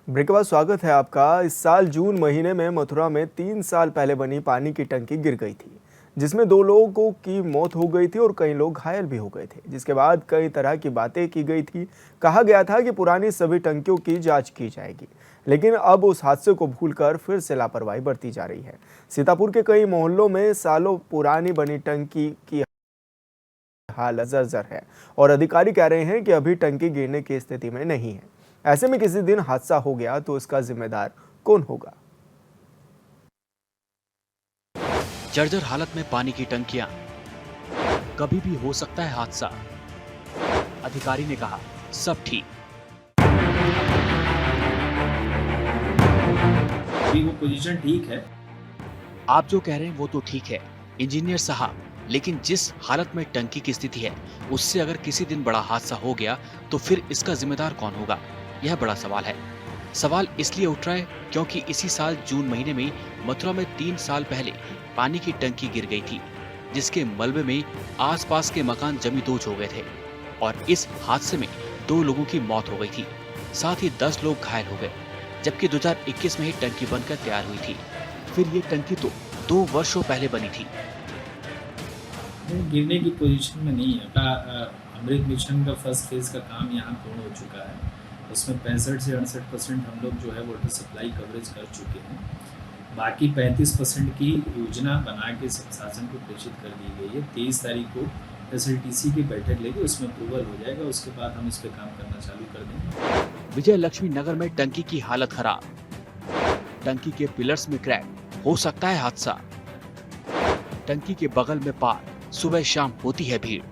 Break के बाद स्वागत है आपका। इस साल जून महीने में मथुरा में 3 साल पहले बनी पानी की टंकी गिर गई थी, जिसमें 2 लोगों की मौत हो गई थी और कई लोग घायल भी हो गए थे। जिसके बाद कई तरह की बातें की गई थी। कहा गया था कि पुरानी सभी टंकियों की जांच की जाएगी, लेकिन अब उस हादसे को भूलकर फिर से लापरवाही बरती जा रही है। सीतापुर के कई मोहल्लों में सालों पुरानी बनी टंकी की हालत जर्जर है और अधिकारी कह रहे हैं कि अभी टंकी गिरने की स्थिति में नहीं है। ऐसे में किसी दिन हादसा हो गया तो इसका जिम्मेदार कौन होगा? जर्जर हालत में पानी की टंकियां, कभी भी हो सकता है हादसा। अधिकारी ने कहा, सब ठीक। अभी वो पोजीशन ठीक है। आप जो कह रहे हैं वो तो ठीक है इंजीनियर साहब, लेकिन जिस हालत में टंकी की स्थिति है उससे अगर किसी दिन बड़ा हादसा हो गया तो फिर इसका जिम्मेदार कौन होगा? यह बड़ा सवाल है। सवाल इसलिए उठ रहा है क्योंकि इसी साल जून महीने में मथुरा में 3 साल पहले पानी की टंकी गिर गई थी, जिसके मलबे में आसपास के मकान जमी दोच हो गए थे और इस हादसे में 2 लोगों की मौत हो गई थी। साथ ही 10 लोग घायल हो गए, जबकि 2021 में ही टंकी बनकर तैयार हुई थी। फिर ये टंकी तो 2 वर्षों पहले बनी थी। वो गिरने की पोजीशन में नहीं है। अमृत मिशन का फर्स्ट फेज का काम यहाँ पूर्ण हो चुका है। उसमें 65 से 68% हम लोग जो है वाटर सप्लाई कवरेज कर चुके हैं। बाकी 35% की योजना बना के शासन को प्रेषित कर दी गई है। 23 तारीख को SLTC की बैठक लेके उसमें अप्रूवल हो जाएगा। उसके बाद हम इस पर काम करना चालू कर देंगे। विजय लक्ष्मी नगर में टंकी की हालत खराब, टंकी के पिलर्स में क्रैक, हो सकता है हादसा। टंकी के बगल में पार्क, सुबह शाम होती है भीड़।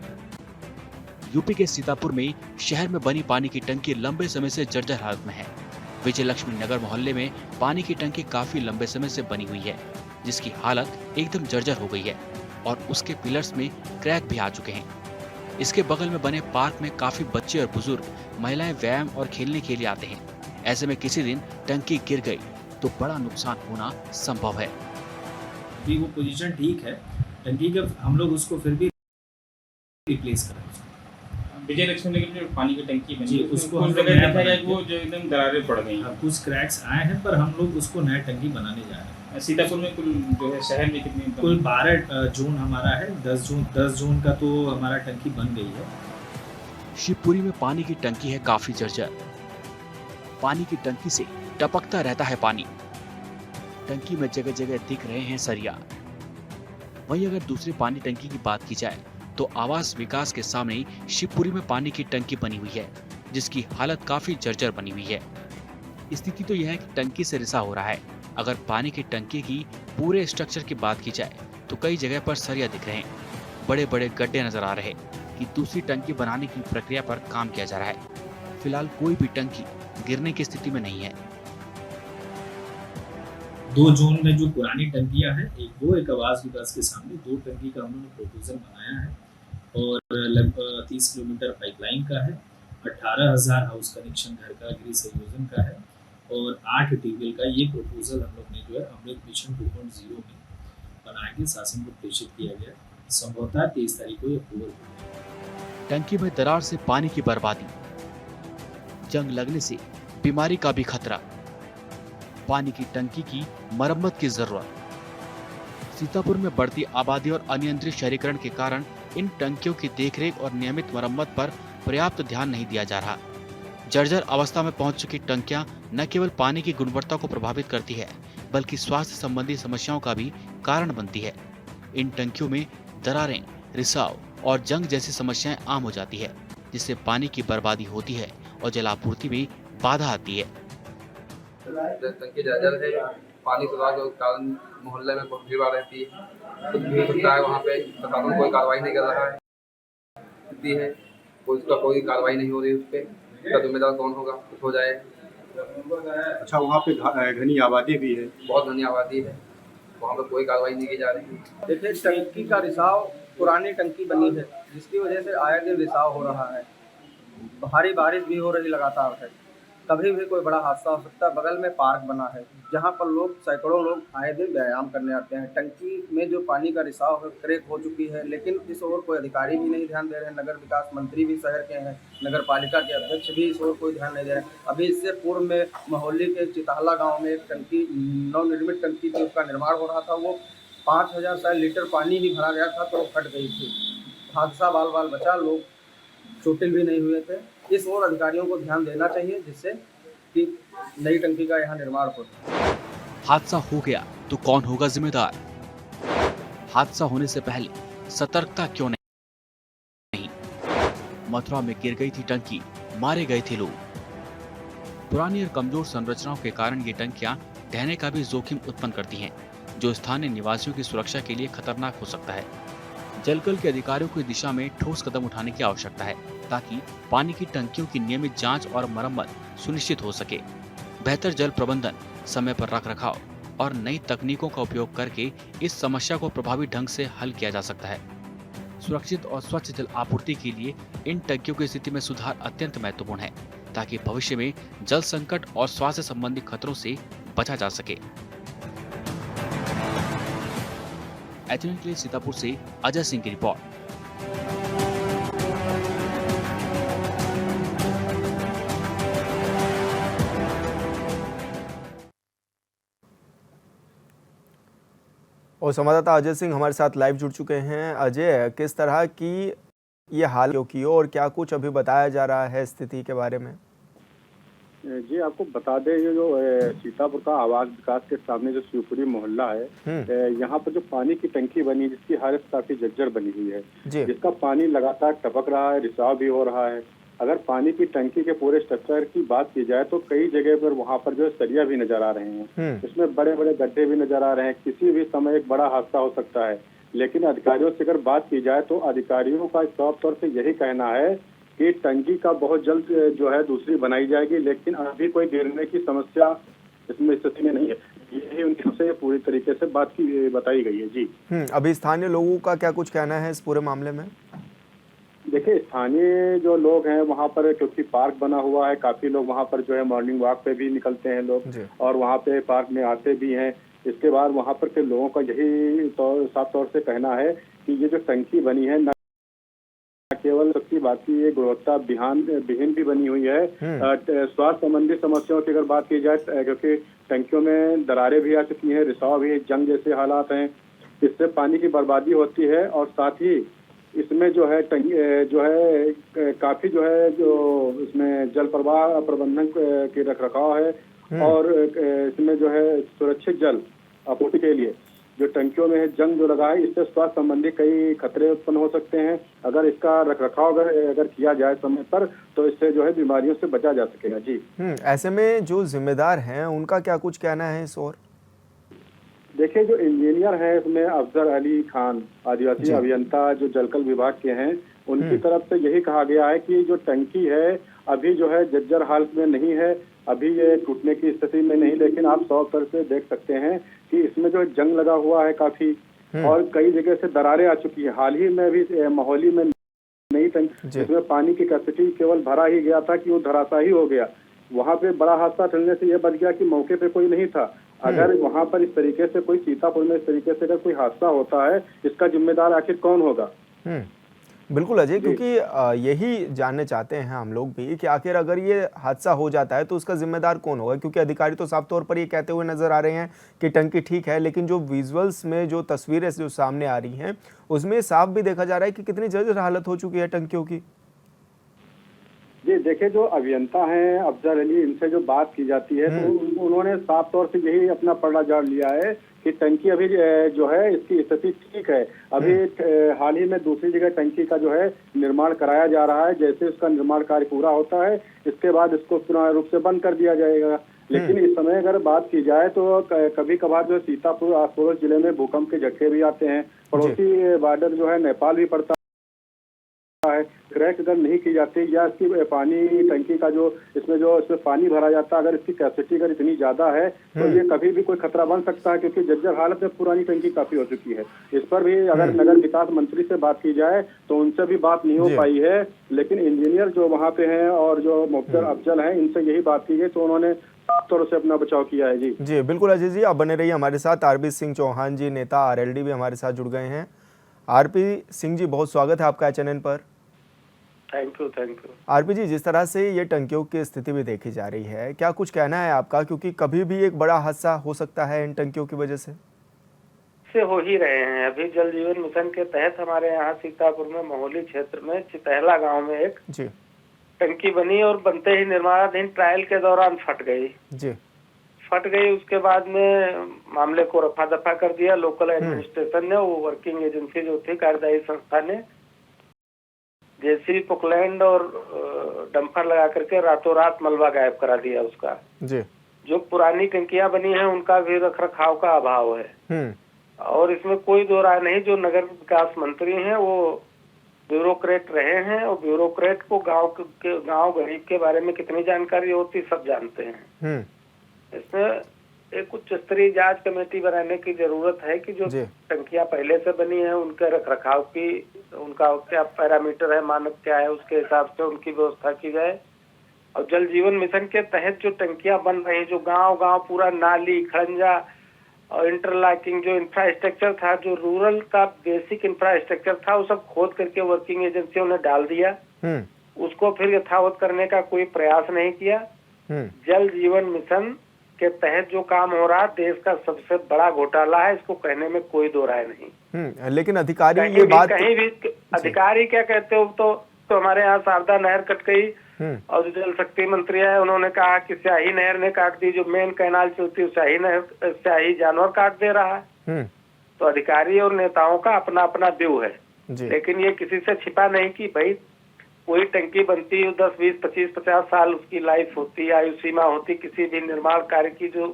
यूपी के सीतापुर में शहर में बनी पानी की टंकी लंबे समय से जर्जर हालत में है। विजय लक्ष्मी नगर मोहल्ले में पानी की टंकी काफी लंबे समय से बनी हुई है, जिसकी हालत एकदम जर्जर हो गई है और उसके पिलर्स में क्रैक भी आ चुके हैं। इसके बगल में बने पार्क में काफी बच्चे और बुजुर्ग, महिलाएं व्यायाम और खेलने के लिए आते हैं। ऐसे में किसी दिन टंकी गिर गई तो बड़ा नुकसान होना संभव है। अभी वो पोजीशन ठीक है। टंकी का हम लोग उसको फिर भी रिप्लेस करें। विजय लक्ष्मी नगर में जो पानी की टंकी बनी जी, है उसको कुछ हम लोग जगह नया देखा गया बनाएंगे। कि वो जो एकदम दरारें पड़ गई हैं। कुछ क्रैक्स आए हैं, पर हम लोग उसको नया टंकी बनाने जा रहे हैं। सीतापुर में कुल जो है शहर में कितनी कुल 12 जोन हमारा है। 10 जोन का तो हमारा टंकी बन गई है। शिवपुरी में पानी की टंकी है काफी जर्जर। पानी की टंकी से टपकता रहता है पानी। टंकी में जगह जगह दिख रहे हैं सरिया। वहीं अगर दूसरी पानी टंकी की बात की जाए तो आवास विकास के सामने शिवपुरी में पानी की टंकी बनी हुई है, जिसकी हालत काफी जर्जर बनी हुई है। स्थिति तो यह है कि टंकी से रिसा हो रहा है। अगर पानी की टंकी की पूरे स्ट्रक्चर की बात की जाए तो कई जगह पर सरिया दिख रहे हैं, बड़े बड़े गड्ढे नजर आ रहे हैं कि दूसरी टंकी बनाने की प्रक्रिया पर काम किया जा रहा है। फिलहाल कोई भी टंकी गिरने की स्थिति में नहीं है। 2 जोन में जो पुरानी टंकियां हैं, एक आवास विकास के सामने 2 टंकी का उन्होंने प्रपोजल बनाया है और लगभग 30 किलोमीटर पाइपलाइन का है। 18,000 हाउस कनेक्शन घर का गृह संयोजन का है और 8 ट्यूबवेल का। ये प्रपोजल हम लोग ने जो है अमृत मिशन 2.0 में बना के शासन को प्रेषित किया गया। संभवतः 23 तारीख को ये अप्रूवल हो जाएगा। टंकी में दरार से पानी की बर्बादी, जंग लगने से बीमारी का भी खतरा, पानी की टंकी की मरम्मत की जरूरत। सीतापुर में बढ़ती आबादी और अनियंत्रित शहरीकरण के कारण इन टंकियों की देखरेख और नियमित मरम्मत पर पर्याप्त ध्यान नहीं दिया जा रहा। जर्जर अवस्था में पहुंच चुकी टंकियां न केवल पानी की गुणवत्ता को प्रभावित करती है, बल्कि स्वास्थ्य संबंधी समस्याओं का भी कारण बनती है। इन टंकियों में दरारें, रिसाव और जंग जैसी समस्याएं आम हो जाती है, जिससे पानी की बर्बादी होती है और जलापूर्ति में बाधा आती है। टंकी जर्जर है। पानी सुधार के कारण मोहल्ले में बहुत भीड़ रहती है। कुछ भीड़ होता है वहाँ पे, प्रशासन कोई कार्रवाई नहीं कर रहा है। है उसका कोई कार्रवाई नहीं हो रही। उस पर उसका जिम्मेदार कौन होगा? कुछ हो जाए। अच्छा, वहाँ पे घनी आबादी भी है? बहुत घनी आबादी है, वहाँ पे कोई कार्रवाई नहीं की जा रही। देखिए, टंकी का रिसाव, पुरानी टंकी बनी है जिसकी वजह से आए दिन रिसाव हो रहा है। भारी बारिश भी हो रही लगातार है कभी भी कोई बड़ा हादसा हो सकता है। बगल में पार्क बना है जहाँ पर लोग सैकड़ों लोग आए दिन व्यायाम करने आते हैं। टंकी में जो पानी का रिसाव है क्रैक हो चुकी है, लेकिन इस ओर कोई अधिकारी भी नहीं ध्यान दे रहे हैं। नगर विकास मंत्री भी शहर के हैं, नगर पालिका के अध्यक्ष भी इस ओर कोई ध्यान नहीं दे रहे हैं। अभी इससे पूर्व में मोहल्ली के चिताहला गाँव में एक टंकी, नवनिर्मित टंकी थी, उसका निर्माण हो रहा था। वो 5000 शायद लीटर पानी ही भरा गया था तो वो फट गई थी। हादसा बाल बाल बचा, लोग चोटिल भी नहीं हुए थे। इस ओर अधिकारियों को ध्यान देना चाहिए जिससे कि नई टंकी का यहाँ निर्माण हो। हादसा हो गया तो कौन होगा जिम्मेदार? हादसा होने से पहले सतर्कता क्यों नहीं? मथुरा में गिर गई थी टंकी, मारे गए थे लोग। पुरानी और कमजोर संरचनाओं के कारण ये टंकियां ढहने का भी जोखिम उत्पन्न करती हैं, जो स्थानीय निवासियों की सुरक्षा के लिए खतरनाक हो सकता है। जलकल के अधिकारियों को इस दिशा में ठोस कदम उठाने की आवश्यकता है ताकि पानी की टंकियों की नियमित जांच और मरम्मत सुनिश्चित हो सके। बेहतर जल प्रबंधन, समय पर रखरखाव और नई तकनीकों का उपयोग करके इस समस्या को प्रभावी ढंग से हल किया जा सकता है। सुरक्षित और स्वच्छ जल आपूर्ति के लिए इन टंकियों की स्थिति में सुधार अत्यंत महत्वपूर्ण है ताकि भविष्य में जल संकट और स्वास्थ्य संबंधी खतरों से बचा जा सके। एचएन के लिए सीतापुर से अजय सिंह की रिपोर्ट। और संवाददाता अजय सिंह हमारे साथ लाइव जुड़ चुके हैं। अजय, किस तरह की ये हाल की और क्या कुछ अभी बताया जा रहा है स्थिति के बारे में? जी, आपको बता दें, ये जो सीतापुर का आवास विकास के सामने जो शिवपुरी मोहल्ला है, यहाँ पर जो पानी की टंकी बनी, जिसकी हालत काफी जर्जर बनी हुई है, जिसका पानी लगातार टपक रहा है, रिसाव भी हो रहा है। अगर पानी की टंकी के पूरे स्ट्रक्चर की बात की जाए तो कई जगह पर वहाँ पर जो सरिया भी नजर आ रहे हैं, इसमें बड़े बड़े गड्ढे भी नजर आ रहे हैं। किसी भी समय एक बड़ा हादसा हो सकता है। लेकिन अधिकारियों से अगर बात की जाए तो अधिकारियों का साफ तौर से यही कहना है कि टंकी का बहुत जल्द जो है दूसरी बनाई जाएगी, लेकिन अभी कोई गिरने की समस्या इसमें स्थिति में नहीं है। यही उनकी से पूरी तरीके से बात की बताई गई है। जी, अभी स्थानीय लोगों का क्या कुछ कहना है इस पूरे मामले में? देखिए, स्थानीय जो लोग हैं वहाँ पर, क्योंकि पार्क बना हुआ है, काफी लोग वहाँ पर जो है मॉर्निंग वॉक पे भी निकलते हैं लोग, और वहाँ पे पार्क में आते भी हैं। इसके बाद वहाँ पर के लोगों का यही साफ तौर से कहना है कि ये जो टंकी बनी है न केवल सबकी बात की, ये गुणवत्ता विहीन भी बनी हुई है। स्वास्थ्य संबंधी समस्याओं की अगर बात की जाए, क्योंकि टंकियों में दरारें भी आ चुकी हैं, रिसाव भी, जंग जैसे हालात हैं, इससे पानी की बर्बादी होती है। और साथ ही इसमें जो है काफी जो है जो इसमें जल प्रवाह प्रबंधन के रखरखाव है, और इसमें जो है सुरक्षित जल आपूर्ति के लिए जो टंकियों में जंग जो लगा है, इससे स्वास्थ्य संबंधी कई खतरे उत्पन्न हो सकते हैं। अगर इसका रखरखाव अगर किया जाए समय पर तो इससे जो है बीमारियों से बचा जा सकेगा। जी, ऐसे में जो जिम्मेदार हैं उनका क्या कुछ कहना है इस ओर? देखिए, जो इंजीनियर है इसमें अफजल अली खान, आदिवासी अभियंता जो जलकल विभाग के हैं, उनकी तरफ से यही कहा गया है कि जो टंकी है अभी जो है जर्जर हालत में नहीं है, अभी ये टूटने की स्थिति में नहीं, लेकिन आप सौ तरह से देख सकते हैं कि इसमें जो जंग लगा हुआ है काफी, और कई जगह से दरारें आ चुकी है। हाल ही में भी मोहाली में नई टंकी, जिसमें पानी की कैपेसिटी केवल भरा ही गया था कि वो धराशायी हो गया। वहाँ पे बड़ा हादसा टलने से यह बच गया कि मौके पे कोई नहीं था। अगर वहाँ पर इस तरीके से कोई सीतापुर में इस तरीके से अगर कोई हादसा होता है, इसका जिम्मेदार आखिर कौन होगा? बिल्कुल अजय, क्योंकि यही जानने चाहते हैं हम लोग भी कि आखिर अगर ये हादसा हो जाता है तो उसका जिम्मेदार कौन होगा, क्योंकि अधिकारी तो साफ तौर पर ये कहते हुए नजर आ रहे हैं कि टंकी ठीक है, लेकिन जो विजुअल्स में जो तस्वीरें जो सामने आ रही हैं उसमें साफ भी देखा जा रहा है कि कितनी जर्जर हालत हो चुकी है टंकियों की। जी, देखिए, जो अभियंता हैं अफजल अली, इनसे जो बात की जाती है तो उन्होंने साफ तौर से यही अपना पलड़ा झाड़ लिया है कि टंकी अभी जो है इसकी स्थिति ठीक है। अभी हाल ही में दूसरी जगह टंकी का जो है निर्माण कराया जा रहा है। जैसे इसका निर्माण कार्य पूरा होता है, इसके बाद इसको पूर्ण रूप से बंद कर दिया जाएगा। लेकिन इस समय अगर बात की जाए तो कभी कभार जो सीतापुर आस पड़ोस जिले में भूकंप के झटके भी आते हैं। पड़ोसी बॉर्डर जो है नेपाल भी पड़ता है, है, क्रैक अगर नहीं की जाती या इसकी पानी टंकी का जो इसमें पानी भरा जाता है, अगर इसकी कैपेसिटी अगर इतनी ज्यादा है तो ये कभी भी कोई खतरा बन सकता है, क्योंकि जर्जर हालत में पुरानी टंकी काफी हो चुकी है। इस पर भी अगर नगर विकास मंत्री से बात की जाए तो उनसे भी बात नहीं हो पाई है, लेकिन इंजीनियर जो वहाँ पे हैं और जो मुख्तार अफजल हैं, इनसे यही बात की गई तो उन्होंने साफ तौर से अपना बचाव किया है। जी बिल्कुल अजय जी, आप बने रहिए हमारे साथ। आरपी सिंह चौहान जी, नेता आरएलडी भी हमारे साथ जुड़ गए हैं। आरपी सिंह जी, बहुत स्वागत है आपका चैनल पर। Thank you. आरपी जी, जिस तरह से ये टंकियों की स्थिति भी देखी जा रही है, क्या कुछ कहना है आपका, क्योंकि कभी भी एक बड़ा हादसा हो सकता है इन टंकियों की वजह से हो ही रहे हैं। अभी जल जीवन मिशन के तहत हमारे यहाँ सीतापुर में मोहली क्षेत्र में चितहला गांव में एक जी टंकी बनी और बनते ही निर्माणाधीन ट्रायल के दौरान फट गई। उसके बाद में मामले को रफा दफा कर दिया लोकल एडमिनिस्ट्रेशन ने। वो वर्किंग एजेंसी जो थी, कार्यदायी संस्था ने जेसीबी, पोकलैंड और डंपर लगा करके रातों रात मलबा गायब करा दिया उसका। जो पुरानी टंकियां बनी हैं उनका भी रख रखाव का अभाव है। और इसमें कोई दो राय नहीं, जो नगर विकास मंत्री हैं वो ब्यूरोक्रेट रहे हैं, और ब्यूरोक्रेट को गांव गरीब के बारे में कितनी जानकारी होती सब जानते हैं। इसमें एक उच्च स्तरीय जांच कमेटी बनाने की जरूरत है कि जो टंकियां पहले से बनी है उनके रख रखाव की, उनका क्या पैरामीटर है, मानक क्या है, उसके हिसाब से उनकी व्यवस्था की जाए। और जल जीवन मिशन के तहत जो टंकियां बन रही, जो गांव पूरा नाली, खड़ंजा और इंटरलॉकिंग जो इंफ्रास्ट्रक्चर था, जो रूरल का बेसिक इंफ्रास्ट्रक्चर था, वो सब खोद करके वर्किंग एजेंसियों ने डाल दिया। उसको फिर यथावत करने का कोई प्रयास नहीं किया। जल जीवन मिशन के तहत जो काम हो रहा, देश का सबसे बड़ा घोटाला है, इसको कहने में कोई दो राय नहीं। लेकिन अधिकारी ये बात कहीं भी अधिकारी क्या कहते हो, तो हमारे यहाँ शारदा नहर कट गई और जो जल शक्ति मंत्री है उन्होंने कहा कि स्याही नहर ने काट दी, जो मेन कैनाल चलती है स्याही जानवर काट दे रहा है। तो अधिकारी और नेताओं का अपना अपना व्यू है, लेकिन ये किसी से छिपा नहीं कि भाई कोई टंकी बनती है 10, 20, 25, 50 साल उसकी लाइफ होती है, आयु सीमा होती। किसी भी निर्माण कार्य की जो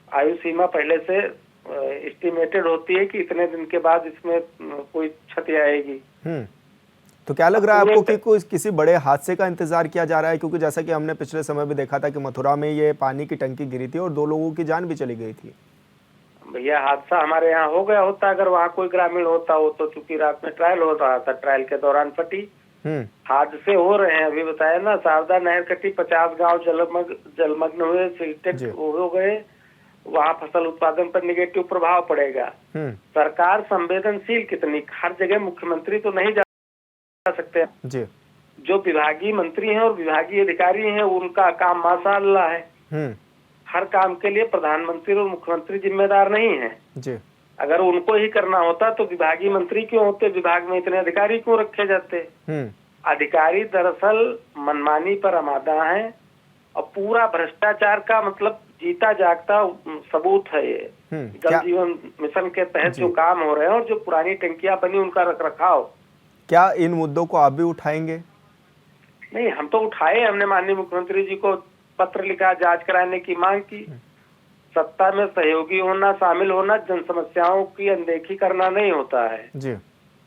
आयु सीमा पहले से एस्टिमेटेड होती है कि इतने दिन के बाद इसमें कोई क्षति आएगी। तो क्या लग रहा है आपको कि कोई किसी बड़े हादसे का इंतजार किया जा रहा है, क्योंकि जैसा कि हमने पिछले समय भी देखा था कि मथुरा में ये पानी की टंकी गिरी थी और 2 लोगों की जान भी चली गई थी। भैया हादसा हमारे यहाँ हो गया होता अगर वहाँ कोई ग्रामीण होता हो तो, चूंकि रात में ट्रायल हो रहा था, ट्रायल के दौरान फटी। हादसे हो रहे हैं, अभी बताया ना, शारदा नहर कटी, 50 गांव जलमग्न हुए, सिल्टेड हो गए, वहाँ फसल उत्पादन पर निगेटिव प्रभाव पड़ेगा। सरकार संवेदनशील कितनी, हर जगह मुख्यमंत्री तो नहीं जा सकते। जो विभागीय मंत्री हैं और विभागीय अधिकारी हैं उनका काम माशाअल्लाह है। हर काम के लिए प्रधानमंत्री और मुख्यमंत्री जिम्मेदार नहीं है। अगर उनको ही करना होता तो विभागीय मंत्री क्यों होते, विभाग में इतने अधिकारी क्यों रखे जाते। अधिकारी दरअसल मनमानी पर आमादा है और पूरा भ्रष्टाचार का मतलब जीता जागता सबूत है ये। जल जीवन मिशन के तहत जो काम हो रहे हैं और जो पुरानी टंकियां बनी उनका रख रखाव, क्या इन मुद्दों को आप भी उठाएंगे? नहीं, हम तो उठाए, हमने माननीय मुख्यमंत्री जी को पत्र लिखा, जांच कराने की मांग की। सत्ता में सहयोगी होना, शामिल होना, जन समस्याओं की अनदेखी करना नहीं होता है।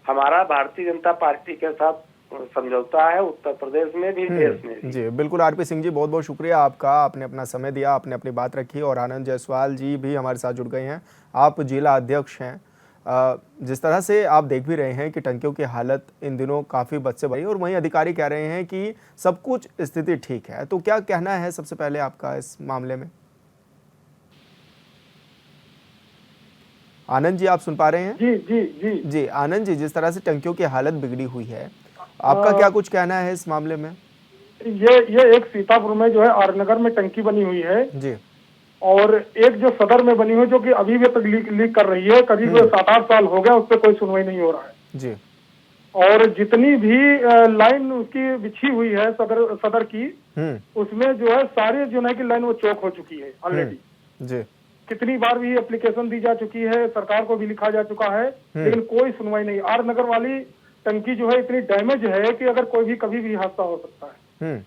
हमारा भारतीय जनता पार्टी के साथ समझौता है, उत्तर प्रदेश में भी, देश में भी। जी बिल्कुल। आरपी सिंह जी, बहुत बहुत शुक्रिया आपका, आपने अपना समय दिया, आपने अपनी बात रखी। और आनंद जायसवाल जी भी हमारे साथ जुड़ गए हैं, आप जिला अध्यक्ष हैं। जिस तरह से आप देख भी रहे हैं कि टंकियों की हालत इन दिनों काफ़ी बद से बढ़ी और वहीं अधिकारी कह रहे हैं कि सब कुछ स्थिति ठीक है, तो क्या कहना है सबसे पहले आपका इस मामले में? आनंद जी, आप सुन पा रहे हैं? जी आनंद जी, जिस तरह से टंकियों की हालत बिगड़ी हुई है, आपका क्या कुछ कहना है इस मामले में? ये एक सीतापुर में जो है आर नगर में टंकी बनी हुई है जी, और एक जो सदर में बनी हुई जो कि अभी भी तक लीक कर रही है, करीब 7-8 साल हो गया, उस पर कोई सुनवाई नहीं हो रहा है जी। और जितनी भी लाइन उसकी बिछी हुई है सदर की, उसमें जो है सारी जो है की लाइन वो चौक हो चुकी है ऑलरेडी जी। कितनी बार भी एप्लीकेशन दी जा चुकी है, सरकार को भी लिखा जा चुका है, लेकिन कोई सुनवाई नहीं। आर नगर वाली टंकी जो है इतनी डैमेज है कि अगर कोई भी कभी भी हादसा हो सकता है।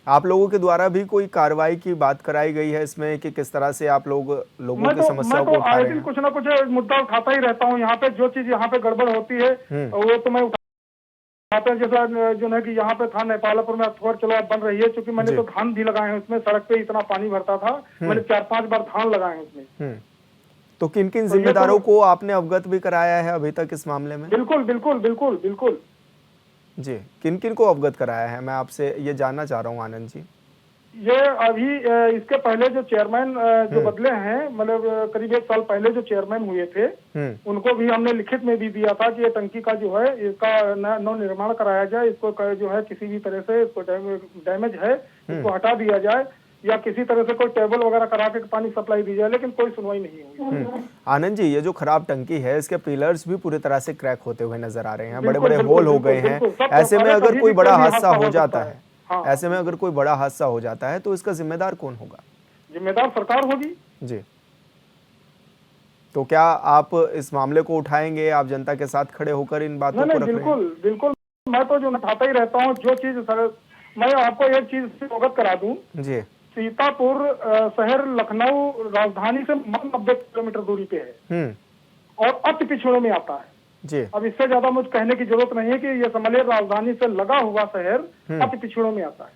आप लोगों के द्वारा भी कोई कार्रवाई की बात कराई गई है इसमें कि किस तरह से आप लोगों की समस्याओं को उठा रहे हैं? कुछ ना कुछ मुद्दा उठाता ही रहता हूँ यहाँ पे, जो चीज यहाँ पे गड़बड़ होती है वो तो मैं यहाँ पे जैसा जो है कि यहाँ पे था नेपालपुर में अथवर चलो अब बन रही है, क्योंकि मैंने तो धान भी लगाए हैं उसमें, सड़क पे इतना पानी भरता था, मैंने 4-5 बार धान लगाए हैं उसमें। तो किन किन जिम्मेदारों को आपने अवगत भी कराया है अभी तक इस मामले में? बिल्कुल बिल्कुल बिल्कुल बिल्कुल जी, किन किन को अवगत कराया है, मैं आपसे ये जानना चाह रहा हूँ आनंद जी। ये अभी इसके पहले जो चेयरमैन जो बदले हैं, मतलब करीब 1 साल पहले जो चेयरमैन हुए थे, उनको भी हमने लिखित में भी दिया था कि ये टंकी का जो है इसका नवनिर्माण कराया जाए, इसको जो है किसी भी तरह से इसको डैमेज है इसको हटा दिया जाए, या किसी तरह से कोई टेबल वगैरह करा के पानी सप्लाई दी जाए, लेकिन कोई सुनवाई नहीं हुई। आनंद जी, ये जो खराब टंकी है इसके पिलर्स भी पूरी तरह से क्रैक होते हुए नजर आ रहे हैं, बड़े बड़े होल हो गए हैं। ऐसे में अगर कोई बड़ा हादसा हो जाता है, ऐसे में अगर कोई बड़ा हादसा हो जाता है तो इसका जिम्मेदार कौन होगा? जिम्मेदार सरकार होगी जी। तो क्या आप इस मामले को उठाएंगे, आप जनता के साथ खड़े होकर इन बातों को रख रहे हैं? बिल्कुल बिल्कुल, मैं तो जो उठाता ही रहता हूँ जो चीज सर। मैं आपको एक चीज से अवगत करा दूं जी, सीतापुर शहर लखनऊ राजधानी से 90 किलोमीटर दूरी पे है और अति पिछड़ों में आता है जी। अब इससे ज्यादा मुझे कहने की जरूरत नहीं है कि ये समझिए राजधानी से लगा हुआ शहर अति पिछड़ों में आता है।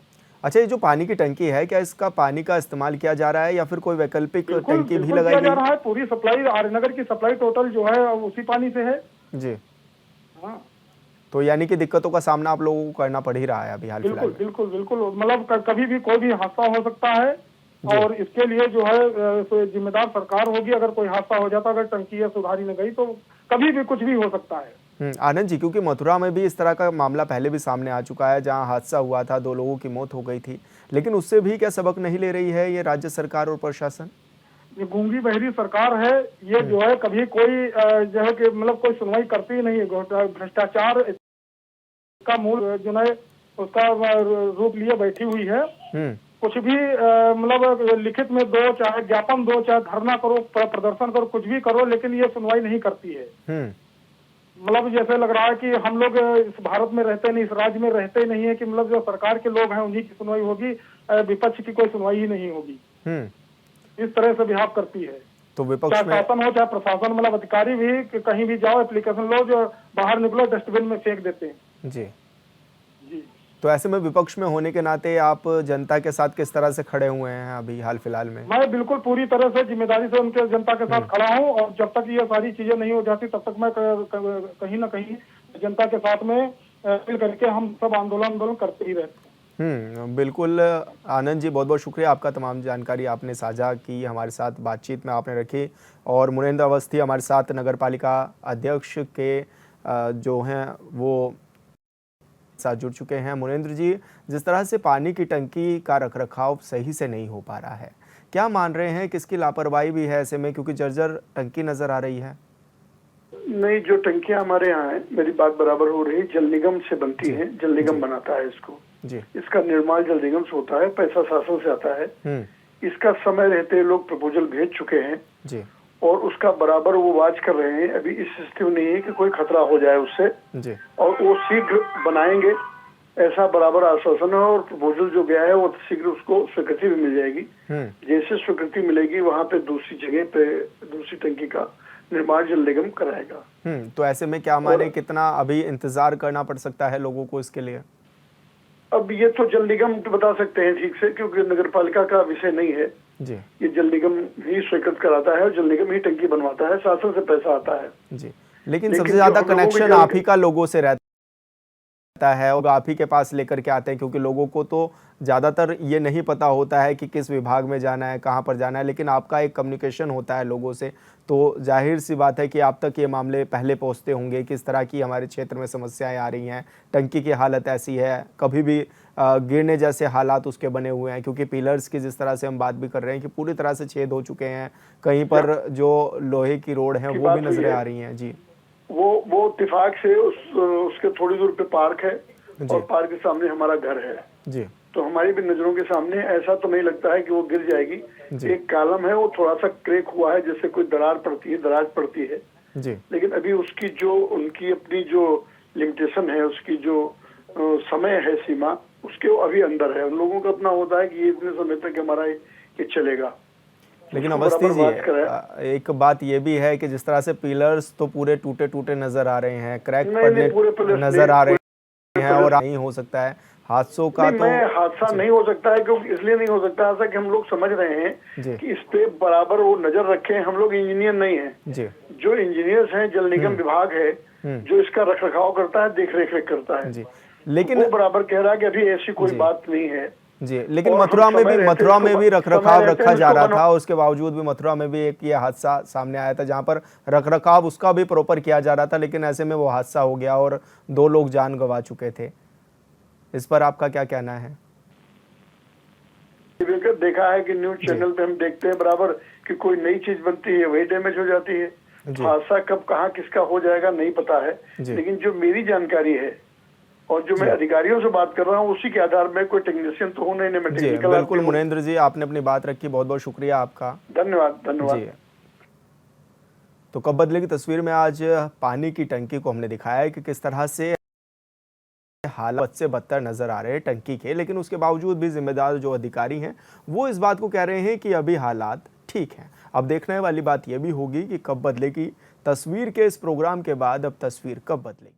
अच्छा, ये जो पानी की टंकी है, क्या इसका पानी का इस्तेमाल किया जा रहा है या फिर कोई वैकल्पिक टंकी भी लगाई गई? जा रहा है, पूरी सप्लाई आर्यनगर की सप्लाई टोटल जो है उसी पानी से है जी। हाँ, तो यानी कि दिक्कतों का सामना आप लोगों को करना पड़ ही रहा है अभी हाल फिलहाल में? बिल्कुल बिल्कुल, मतलब कभी भी कोई भी हादसा हो सकता है और इसके लिए जो है जिम्मेदार सरकार होगी। अगर कोई हादसा हो जाता, अगर टंकी सुधारी न गई तो कभी भी कुछ भी हो सकता है। आनंद जी, क्योंकि मथुरा में भी इस तरह का मामला पहले भी सामने आ चुका है, जहां हादसा हुआ था, 2 लोगों की मौत हो गई थी, लेकिन उससे भी क्या सबक नहीं ले रही है ये राज्य सरकार और प्रशासन? ये गूंगी बहरी सरकार है, ये जो है कभी कोई जो है कि मतलब कोई सुनवाई करती ही नहीं है। भ्रष्टाचार का मूल जो है उसका रूप लिए बैठी हुई है। कुछ भी मतलब लिखित में दो, चाहे ज्ञापन दो, चाहे धरना करो, प्रदर्शन करो, कुछ भी करो, लेकिन ये सुनवाई नहीं करती है। मतलब जैसे लग रहा है कि हम लोग इस भारत में रहते नहीं, इस राज्य में रहते नहीं है कि मतलब जो सरकार के लोग हैं उन्हीं की सुनवाई होगी, विपक्ष की कोई सुनवाई ही नहीं होगी। इस तरह से बिहेव करती है। तो विपक्ष चाहे में शासन हो चाहे प्रशासन, मतलब अधिकारी भी कहीं भी जाओ, एप्लीकेशन लो, जो बाहर निकलो डस्टबिन में फेंक देते हैं जी। जी। तो ऐसे में विपक्ष में होने के नाते आप जनता के साथ किस तरह से खड़े हुए हैं अभी हाल फिलहाल में? मैं बिल्कुल पूरी तरह से जिम्मेदारी से उनके जनता के साथ खड़ा हूं और जब तक ये सारी चीजें नहीं हो जाती तब तक मैं कहीं ना कहीं जनता के साथ में मिल करके हम सब आंदोलन करते ही रहते हैं। बिल्कुल आनंद जी, बहुत बहुत शुक्रिया, आपका तमाम जानकारी आपने साझा की, हमारे साथ बातचीत में आपने रखी। और मुनेंद्र अवस्थी हमारे साथ नगर पालिका अध्यक्ष के जो हैं वो साथ जुड़ चुके हैं। मुनेंद्र जी, जिस तरह से पानी की टंकी का रखरखाव सही से नहीं हो पा रहा है, क्या मान रहे हैं किसकी लापरवाही भी है ऐसे में, क्योंकि जर्जर टंकी नजर आ रही है? नहीं, जो टंकियां हमारे यहाँ है, मेरी बात बराबर हो रही है, जल निगम से बनती है, जल निगम बनाता है इसको जी। इसका निर्माण जल निगम से होता है, पैसा शासन से आता है। इसका समय रहते लोग प्रपोजल भेज चुके हैं जी, और उसका बराबर वो वाच कर रहे हैं। अभी इस स्थिति में नहीं है कि कोई खतरा हो जाए उससे जी, और वो शीघ्र बनाएंगे, ऐसा बराबर आश्वासन है। और प्रपोजल जो गया है वो शीघ्र उसको स्वीकृति भी मिल जाएगी। जैसे स्वीकृति मिलेगी वहाँ पे दूसरी जगह पे दूसरी टंकी का निर्माण जल निगम कराएगा। तो ऐसे में क्या माने कितना अभी इंतजार करना पड़ सकता है लोगों को इसके लिए? अब ये तो जल निगम बता सकते हैं ठीक से, क्योंकि नगर पालिका का विषय नहीं है जी। ये जल निगम ही स्वीकृत कराता है और जल निगम ही टंकी बनवाता है, शासन से पैसा आता है जी। लेकिन सबसे ज्यादा कनेक्शन आप ही का लोगों से रहता है और आप ही के पास लेकर के आते हैं, क्योंकि लोगों को तो ज़्यादातर ये नहीं पता होता है कि किस विभाग में जाना है, कहाँ पर जाना है, लेकिन आपका एक कम्युनिकेशन होता है लोगों से, तो जाहिर सी बात है कि आप तक ये मामले पहले पहुँचते होंगे, किस तरह की हमारे क्षेत्र में समस्याएं आ रही हैं, टंकी की हालत ऐसी है, कभी भी गिरने जैसे हालात उसके बने हुए हैं, क्योंकि पिलर्स की जिस तरह से हम बात भी कर रहे हैं कि पूरी तरह से छेद हो चुके हैं, कहीं पर जो लोहे की रोड है वो भी नजरें आ रही हैं जी। वो इत्तेफाक से उसके थोड़ी दूर पे पार्क है और पार्क के सामने हमारा घर है जी। तो हमारी भी नजरों के सामने ऐसा तो नहीं लगता है कि वो गिर जाएगी। एक कॉलम है वो थोड़ा सा क्रैक हुआ है, जैसे कोई दरार पड़ती है जी। लेकिन अभी उसकी जो उनकी अपनी जो लिमिटेशन है, उसकी जो समय है सीमा, उसके वो अभी अंदर है। उन लोगों का अपना होता है कि ये इतने समय तक हमारा ये चलेगा। लेकिन अवस्थी जी, एक बात ये भी है कि जिस तरह से पिलर्स तो पूरे टूटे नजर आ रहे हैं, क्रैक पड़ने नजर आ रहे हैं। हैं और नहीं हो सकता है हादसों का, तो हादसा नहीं हो सकता है, क्योंकि इसलिए नहीं हो सकता ऐसा कि हम लोग समझ रहे हैं कि इस पे बराबर वो नजर रखें। हम लोग इंजीनियर नहीं हैं, जो इंजीनियर्स हैं जल निगम विभाग है जो इसका रख रखाव करता है, देख रेख करता है, लेकिन वो बराबर कह रहा है कि अभी ऐसी कोई बात नहीं है जी। लेकिन मथुरा में भी रखरखाव रखा जा रहा था, उसके बावजूद भी मथुरा में भी एक ये हादसा सामने आया था जहां पर रखरखाव उसका भी प्रॉपर किया जा रहा था, लेकिन ऐसे में वो हादसा हो गया और 2 लोग जान गंवा चुके थे। इस पर आपका क्या कहना है? देखा है कि न्यूज चैनल पे हम देखते हैं बराबर कि कोई नई चीज बनती है वही डैमेज हो जाती है। हादसा कब कहाँ किसका हो जाएगा नहीं पता है, लेकिन जो मेरी जानकारी है और जो मैं अधिकारियों से बात कर रहा हूँ उसी के आधार में, कोई टेक्नीशियन तो हूँ नहीं, मैं टेक्निकल। बिल्कुल मुनेंद्र जी, आपने अपनी बात रखी, बहुत बहुत शुक्रिया आपका। धन्यवाद। तो कब बदले की तस्वीर में आज पानी की टंकी को हमने दिखाया है कि किस तरह से हालात से बदतर नजर आ रहे हैं टंकी के, लेकिन उसके बावजूद भी जिम्मेदार जो अधिकारी हैं वो इस बात को कह रहे हैं कि अभी हालात ठीक हैं। अब देखने वाली बात यह भी होगी कि कब बदले की तस्वीर के इस प्रोग्राम के बाद अब तस्वीर कब बदलेगी।